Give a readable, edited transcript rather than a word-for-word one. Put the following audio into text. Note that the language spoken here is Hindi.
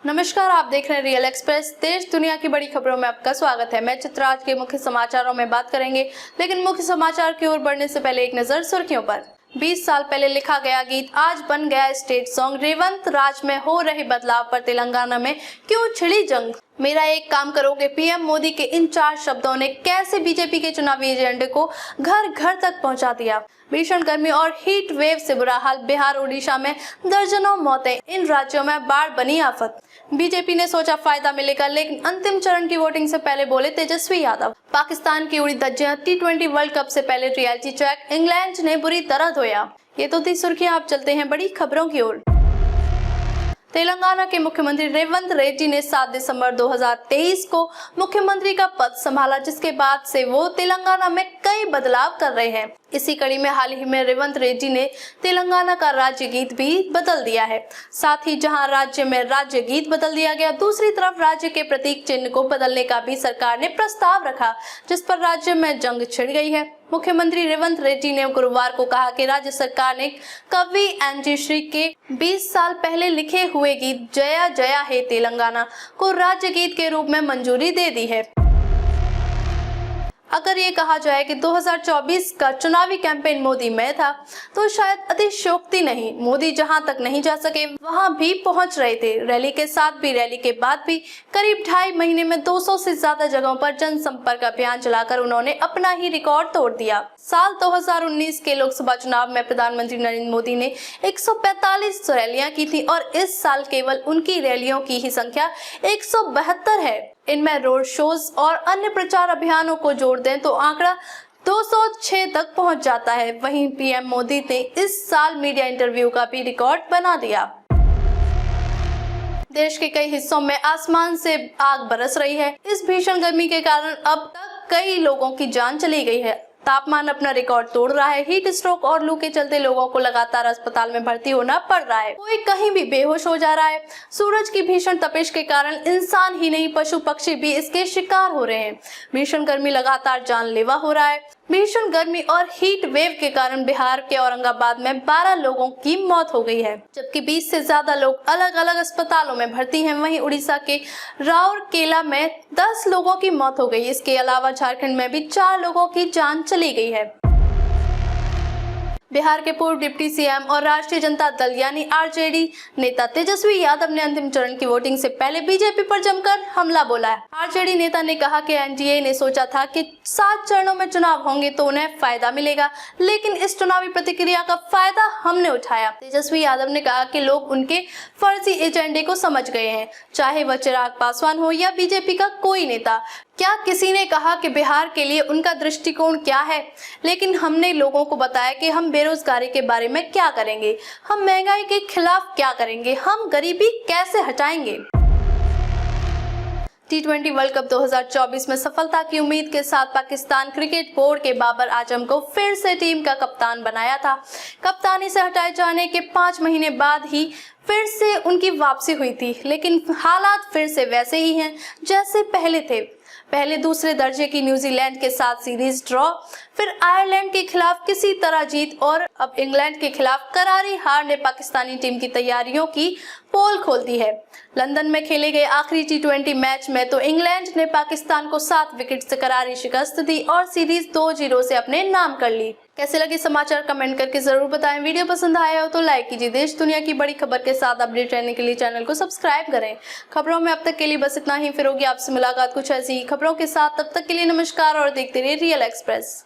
नमस्कार, आप देख रहे हैं रियल एक्सप्रेस। देश दुनिया की बड़ी खबरों में आपका स्वागत है। मैं चित्रा आज के मुख्य समाचारों में बात करेंगे, लेकिन मुख्य समाचार की ओर बढ़ने से पहले एक नजर सुर्खियों पर। 20 साल पहले लिखा गया गीत आज बन गया स्टेट सॉन्ग। रेवंत राज में हो रहे बदलाव पर तेलंगाना में क्यों छिड़ी जंग। मेरा एक काम करोगे, पीएम मोदी के इन 4 शब्दों ने कैसे बीजेपी के चुनावी एजेंडे को घर घर तक पहुंचा दिया। भीषण गर्मी और हीट वेव से बुरा हाल। बिहार, उड़ीसा में दर्जनों मौतें। इन राज्यों में बाढ़ बनी आफत। बीजेपी ने सोचा फायदा मिलेगा, लेकिन अंतिम चरण की वोटिंग से पहले बोले तेजस्वी यादव। पाकिस्तान की उड़ी धज्जियां। T20 वर्ल्ड कप से पहले रियलिटी चेक। इंग्लैंड ने बुरी तरह धोया। ये तो थी सुर्खियां। आप चलते हैं बड़ी खबरों की ओर। तेलंगाना के मुख्यमंत्री रेवंत रेड्डी ने 7 दिसंबर 2023 को मुख्यमंत्री का पद संभाला, जिसके बाद से वो तेलंगाना में कई बदलाव कर रहे हैं। इसी कड़ी में हाल ही में रेवंत रेड्डी ने तेलंगाना का राज्य गीत भी बदल दिया है। साथ ही जहां राज्य में राज्य गीत बदल दिया गया, दूसरी तरफ राज्य के प्रतीक चिन्ह को बदलने का भी सरकार ने प्रस्ताव रखा, जिस पर राज्य में जंग छिड़ गई है। मुख्यमंत्री रेवंत रेड्डी ने गुरुवार को कहा कि राज्य सरकार ने कवि एनजी श्री के 20 साल पहले लिखे हुए गीत जया जया हे तेलंगाना को राज्य गीत के रूप में मंजूरी दे दी है। अगर ये कहा जाए कि 2024 का चुनावी कैंपेन मोदी में था, तो शायद अतिशयोक्ति नहीं। मोदी जहां तक नहीं जा सके वहां भी पहुंच रहे थे। रैली के साथ भी, रैली के बाद भी करीब 2.5 महीने में 200 से ज्यादा जगहों पर जनसंपर्क अभियान चलाकर उन्होंने अपना ही रिकॉर्ड तोड़ दिया। साल 2019 के लोकसभा चुनाव में प्रधानमंत्री नरेंद्र मोदी ने 145 रैलियां की थी और इस साल केवल उनकी रैलियों की ही संख्या 172 है। इनमें रोड शोज और अन्य प्रचार अभियानों को जोड़ दें तो आंकड़ा 206 तक पहुंच जाता है। वहीं पीएम मोदी ने इस साल मीडिया इंटरव्यू का भी रिकॉर्ड बना दिया। देश के कई हिस्सों में आसमान से आग बरस रही है। इस भीषण गर्मी के कारण अब तक कई लोगों की जान चली गई है। तापमान अपना रिकॉर्ड तोड़ रहा है। हीट स्ट्रोक और लू के चलते लोगों को लगातार अस्पताल में भर्ती होना पड़ रहा है। कोई कहीं भी बेहोश हो जा रहा है। सूरज की भीषण तपिश के कारण इंसान ही नहीं, पशु पक्षी भी इसके शिकार हो रहे हैं। भीषण गर्मी लगातार जानलेवा हो रहा है। भीषण गर्मी और हीट वेव के कारण बिहार के औरंगाबाद में 12 लोगों की मौत हो गई है, जबकि 20 से ज्यादा लोग अलग अलग अस्पतालों में भर्ती हैं। वहीं उड़ीसा के राउरकेला में 10 लोगों की मौत हो गई। इसके अलावा झारखंड में भी 4 लोगों की जान चली गई है। बिहार के पूर्व डिप्टी सीएम और राष्ट्रीय जनता दल यानी आरजेडी नेता तेजस्वी यादव ने अंतिम चरण की वोटिंग से पहले बीजेपी पर जमकर हमला बोला है। आरजेडी नेता ने कहा कि एनडीए ने सोचा था कि 7 चरणों में चुनाव होंगे तो उन्हें फायदा मिलेगा, लेकिन इस चुनावी प्रतिक्रिया का फायदा हमने उठाया। तेजस्वी यादव ने कहा कि लोग उनके फर्जी एजेंडे को समझ गए हैं, चाहे वह चिराग पासवान हो या बीजेपी का कोई नेता। क्या किसी ने कहा कि बिहार के लिए उनका दृष्टिकोण क्या है? लेकिन हमने लोगों को बताया कि हम बेरोजगारी के बारे में क्या करेंगे, हम महंगाई के खिलाफ क्या करेंगे, हम गरीबी कैसे हटाएंगे। T20 वर्ल्ड कप 2024 में सफलता की उम्मीद के साथ पाकिस्तान क्रिकेट बोर्ड के बाबर आजम को फिर से टीम का कप्तान बनाया था। कप्तानी से हटाए जाने के 5 महीने बाद ही फिर से उनकी वापसी हुई थी, लेकिन हालात फिर से वैसे ही हैं जैसे पहले थे। पहले दूसरे दर्जे की न्यूजीलैंड के साथ सीरीज ड्रॉ, फिर आयरलैंड के खिलाफ किसी तरह जीत और अब इंग्लैंड के खिलाफ करारी हार ने पाकिस्तानी टीम की तैयारियों की पोल खोल दी है। लंदन में खेले गए आखिरी T20 मैच में तो इंग्लैंड ने पाकिस्तान को 7 विकेट से करारी शिकस्त दी और सीरीज 2-0 से अपने नाम कर ली। कैसे लगे समाचार कमेंट करके जरूर बताएं। वीडियो पसंद आया हो तो लाइक कीजिए। देश दुनिया की बड़ी खबर के साथ अपडेट रहने के लिए चैनल को सब्सक्राइब करें। खबरों में अब तक के लिए बस इतना ही। फिर होगी आपसे मुलाकात कुछ ऐसी ही खबरों के साथ। तब तक के लिए नमस्कार और देखते रहिए रियल एक्सप्रेस।